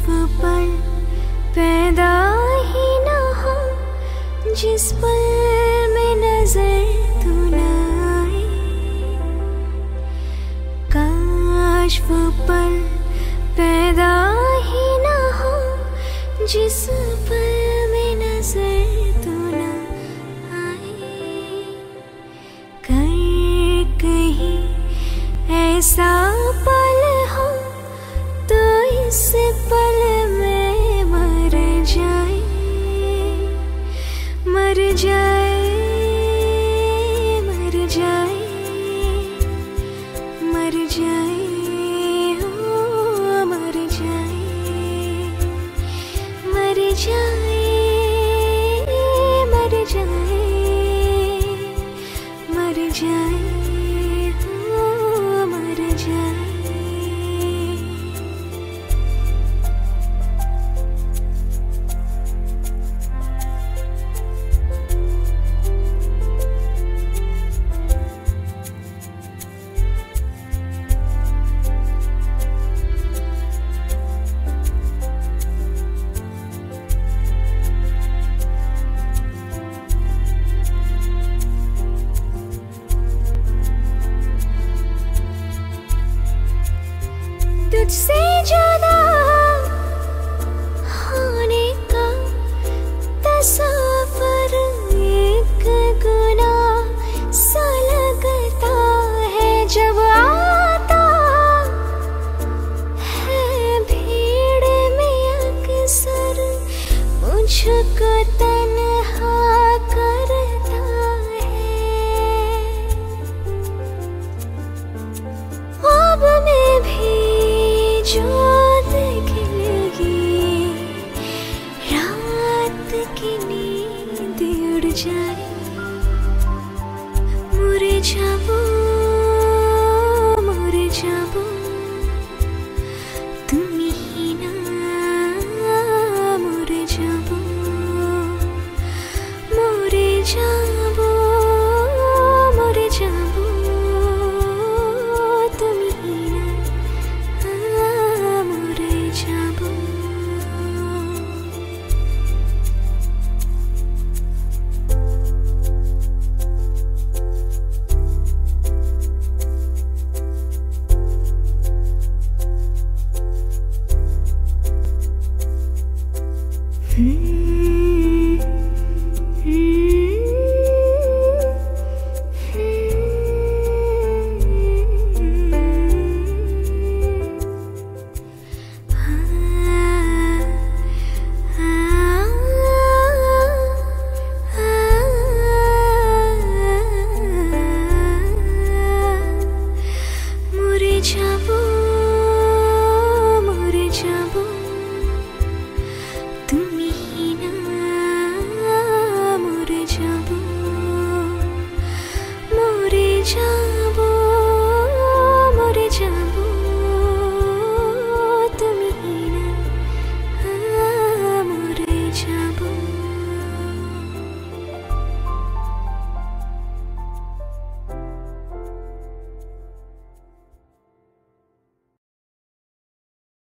वो पल पैदा ही ना हो जिस पल में नजर तू न आए। काश वो पल पैदा ही ना हो जिस पल में नजर तू न आए। कहीं ऐसा पल हो तो इस पल में मर जाए, मर जाए, मर जाए, मर जाए, ओ मर जाए, मर जाए, मर जाए, मर जाए, ओ मर जाए। तुझसे जुदा होने का तसव्वुर एक गुनाह सा लगता है जब आता है भीड़ में अक्सर मुझको तन्हा करता है। ख्वाब में भी जो दिखेगी रात की नींद उड़ जाए। मुरे जाबो, मुरे जाबो, तुम ही ना मुरे जाबो, मुरे जाबो, मुरे जाबो, तुम ही ना Hmm.